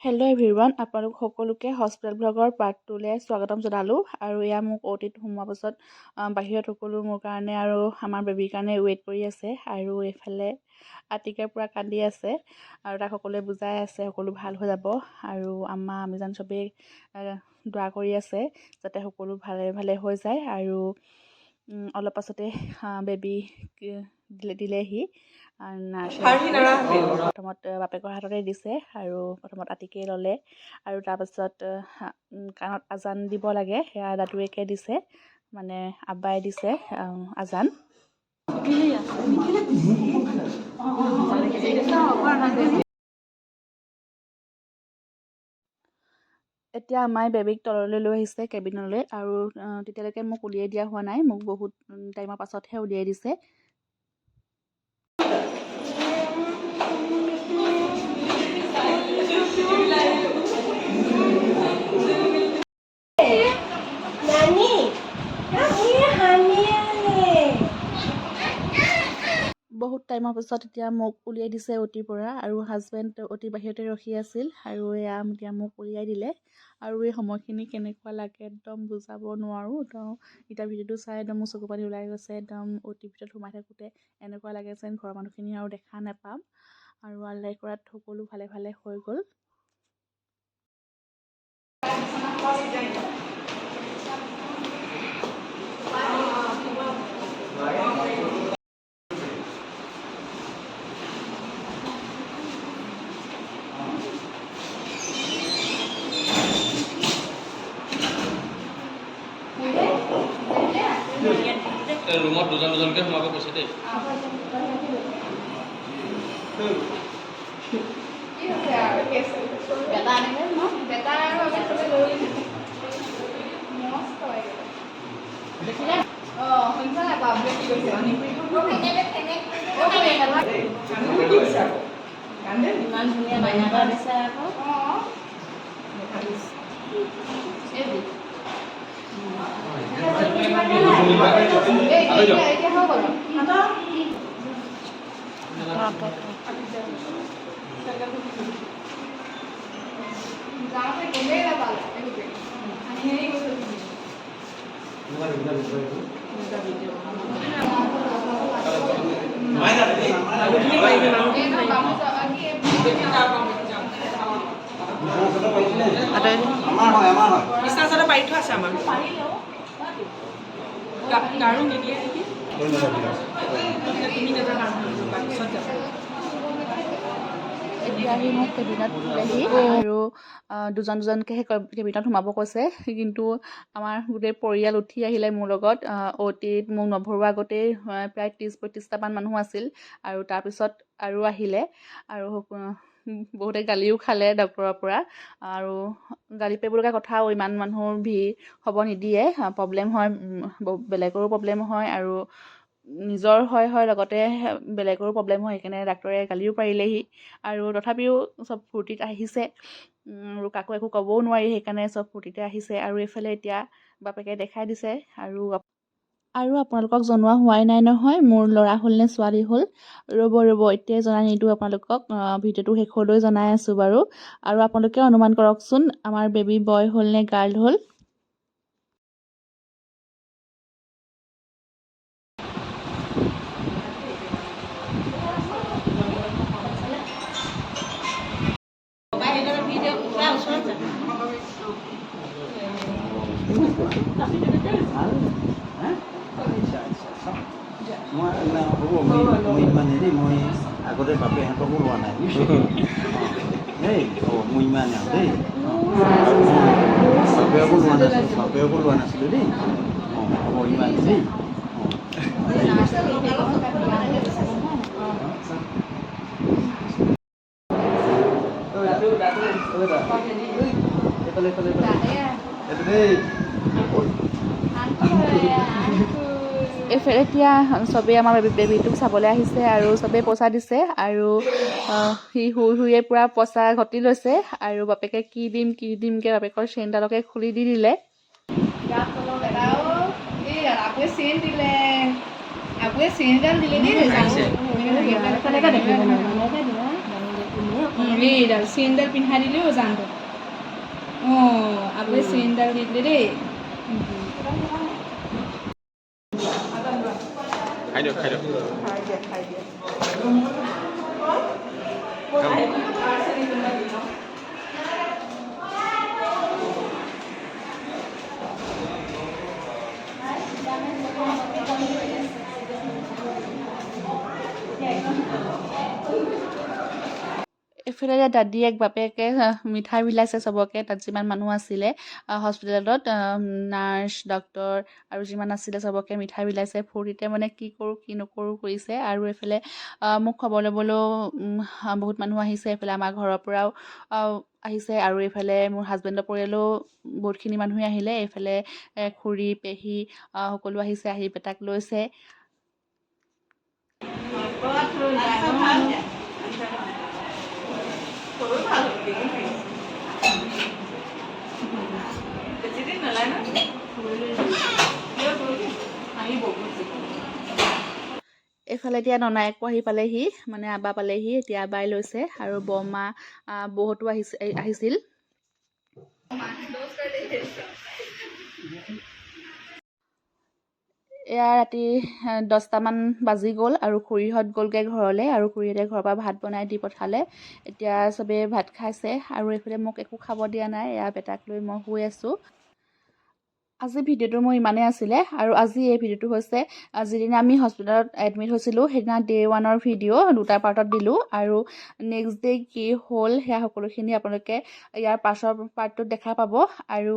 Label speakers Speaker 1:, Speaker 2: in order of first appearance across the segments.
Speaker 1: Hello' everyone, আপোনালোক সকলোকে hospital ব্লগৰ part 2লৈ স্বাগতম জনালোঁ। আৰু এয়া মোক অ'টিত সোমোৱাৰ পাছত বাহিৰত সকলো মোৰ কাৰণে আৰু আমাৰ বেবীৰ কাৰণে ৱেইট কৰি আছে। আৰু এইফালে আতিকে পূৰা কান্দি আছে আৰু তাক সকলোৱে বুজাই আছে সকলো ভাল হৈ যাব। আৰু আমিজান চবেই দোৱা কৰি আছে যাতে সকলো ভালে ভালে হৈ যায়। আৰু অলপ পাছতে বেবী দিলেহি। নাৰ্ছে প্ৰথমত বাপেকৰ হাততে দিছে আৰু প্ৰথমত আতিকেই ল'লে আৰু তাৰপাছত কাণত আজান দিব লাগে, সেয়া দাদুৱেকে দিছে, মানে আব্বাই দিছে আজান। এতিয়া আমাৰ বেবীক তললৈ লৈ আহিছে কেবিনলৈ। আৰু তেতিয়ালৈকে মোক উলিয়াই দিয়া হোৱা নাই, মোক বহুত টাইমৰ পাছতহে উলিয়াই দিছে। বহুত টাইমৰ পাছত এতিয়া মোক উলিয়াই দিছে অ'টিৰ পৰা। আৰু হাজবেণ্ড অ'টিৰ বাহিৰতে ৰখি আছিল আৰু এয়া এতিয়া মোক উলিয়াই দিলে। আৰু এই সময়খিনি কেনেকুৱা লাগে একদম বুজাব নোৱাৰোঁ। এতিয়া ভিডিঅ'টো চাই একদম মোৰ চকু পানী ওলাই গৈছে। একদম অ'টিৰ ভিতৰত সোমাই থাকোঁতে এনেকুৱা লাগে যেন ঘৰৰ মানুহখিনি আৰু দেখা নাপাম। আৰু আল্লাই কৰাত সকলো ভালে ভালে হৈ গ'ল।
Speaker 2: ৰুমত দুজন দুজনকৈ সোমাব কৈছে দেই।
Speaker 3: ইমান ধুনীয়া মাইনা এটা দিছে আকৌ।
Speaker 4: বিছনাচাদৰ পাৰি থোৱা আছে আমাৰ। গাৰু নিদিয়ে নেকি? তুমি নাযাবা, পিছত যাবা।
Speaker 1: এতিয়া আহি মোক কেবিনত দিলেহি আৰু দুজন দুজনকৈ কেবিনত সোমাব কৈছে। কিন্তু আমাৰ গোটেই পৰিয়াল উঠি আহিলে মোৰ লগত। অ'টিত মোক নভৰোৱা আগতেই প্ৰায় 30-35টামান মানুহ আছিল। আৰু তাৰপিছত আৰু আহিলে আৰু বহুতে গালিও খালে ডক্টৰৰ পৰা। আৰু গালি পাৰিব লগা কথাও, ইমান মানুহৰ ভিৰ হ'ব নিদিয়ে, প্ৰব্লেম হয়, বেলেগৰো প্ৰব্লেম হয় আৰু নিজৰ হয় লগতে বেলেগৰো প্ৰব্লেম হয়। সেইকাৰণে ডাক্তৰে গালিও পাৰিলেহি। আৰু তথাপিও চব ফূৰ্তিত আহিছে আৰু কাকো একো ক'বও নোৱাৰি, সেইকাৰণে চব ফূৰ্তিতে আহিছে। আৰু এইফালে এতিয়া বাপেকে দেখাই দিছে। আৰু আপোনালোকক জনোৱা হোৱাই নাই নহয়, মোৰ ল'ৰা হ'ল নে ছোৱালী হ'ল। ৰ'ব এতিয়াই জনাই নিদিওঁ আপোনালোকক, ভিডিঅ'টো শেষলৈ জনাই আছোঁ বাৰু। আৰু আপোনালোকে অনুমান কৰকচোন আমাৰ বেবী বয় হ'ল নে গাৰ্ল হ'ল।
Speaker 5: মই ইমান হেৰি মই আগতে বাপেহঁতকো লোৱা নাই দেই। মই ইমান দেই বাপেকো লোৱা নাছিলোঁ দেই। হ'ব ইমান দেই।
Speaker 1: এইফালে এতিয়া চবেই আমাৰ বেবীটোক চাবলৈ আহিছে আৰু চবেই পইচা দিছে। আৰু সি শুইয়ে পূৰা পইচা ঘটি লৈছে। আৰু বাপেকে কি দিমকৈ বাপেকৰ চেইনডালকে খুলি দি দিলে।
Speaker 4: আপুৱে চেইনডাল দিলে দেই।
Speaker 3: এইডাল চেইনডাল পিন্ধাই দিলেও জানটো অঁ আপুনি চেইনডাল দি দিলে দেই
Speaker 2: খাই দিয়ক খাই দিয়ক
Speaker 1: এইফালে দাদীয়েক বাপেকে মিঠাই বিলাইছে চবকে তাত যিমান মানুহ আছিলে হস্পিটেলত নাৰ্ছ ডক্তৰ আৰু যিমান আছিলে চবকে মিঠাই বিলাইছে ফূৰ্তিতে মানে কি কৰোঁ কি নকৰোঁ কৰিছে আৰু এইফালে মোক খবৰ ল'বলৈও বহুত মানুহ আহিছে এইফালে আমাৰ ঘৰৰ পৰাও আহিছে আৰু এইফালে মোৰ হাজবেণ্ডৰ পৰিয়ালেও বহুতখিনি মানুহে আহিলে এইফালে খুৰী পেহী সকলো আহিছে আহি বেটাক লৈছে এইফালে এতিয়া ননায়েকো আহি পালেহি মানে আবা পালেহি এতিয়া আবাই লৈছে আৰু বৰমা বহুতো আহিছিল এয়া ৰাতি 10টামান বাজি গ'ল আৰু খুৰীহঁত গ'লগৈ ঘৰলৈ আৰু খুৰীহঁতে ঘৰৰ পৰা ভাত বনাই দি পঠালে এতিয়া চবেই ভাত খাইছে আৰু এইফালে মোক একো খাব দিয়া নাই এয়া বেটাক লৈ মই শুই আছোঁ আজি ভিডিঅ'টো মোৰ ইমানেই আছিলে আৰু আজি এই ভিডিঅ'টো হৈছে যিদিনা আমি হস্পিটেলত এডমিট হৈছিলোঁ সেইদিনা ডে 1ৰ ভিডিঅ' 2টা পাৰ্টত দিলোঁ আৰু নেক্সট ডে কি হ'ল সেয়া সকলোখিনি আপোনালোকে ইয়াৰ পাছৰ পাৰ্টটোত দেখা পাব আৰু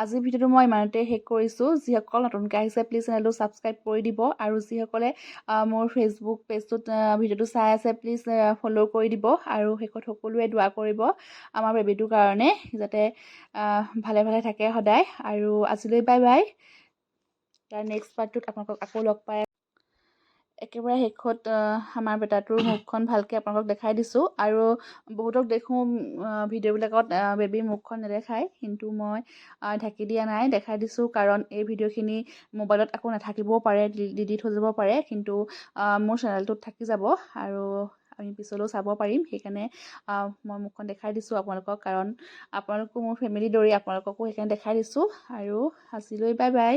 Speaker 1: আজিৰ ভিডিঅ'টো মই ইমানতে শেষ কৰিছোঁ যিসকল নতুনকৈ আহিছে প্লিজ চেনেলটো ছাবস্ক্ৰাইব কৰি দিব আৰু যিসকলে মোৰ ফেচবুক পেজটোত ভিডিঅ'টো চাই আছে প্লিজ ফ'ল' কৰি দিব আৰু শেষত সকলোৱে দোৱা কৰিব আমাৰ বেবীটোৰ কাৰণে যাতে ভালে ভালে থাকে সদায় আৰু আজিলৈ বাই বাই তাৰ নেক্সট পাৰ্টটোত আপোনালোকক আকৌ লগ পাই একেবাৰে শেষত আমাৰ বেটাটোৰ মুখখন ভালকৈ আপোনালোকক দেখাই দিছোঁ আৰু বহুতক দেখোঁ ভিডিঅ'বিলাকত বেবীৰ মুখখন নেদেখায় কিন্তু মই ঢাকি দিয়া নাই দেখাই দিছোঁ কাৰণ এই ভিডিঅ'খিনি মোবাইলত আকৌ নাথাকিবও পাৰে ডিলিট হৈ যাব পাৰে কিন্তু মোৰ চেনেলটোত থাকি যাব আৰু আমি পিছলৈও চাব পাৰিম সেইকাৰণে মই মুখখন দেখাই দিছোঁ আপোনালোকক কাৰণ আপোনালোকো মোৰ ফেমিলি দৰেই আপোনালোককো সেইকাৰণে দেখাই দিছোঁ আৰু আজিলৈ বাই বাই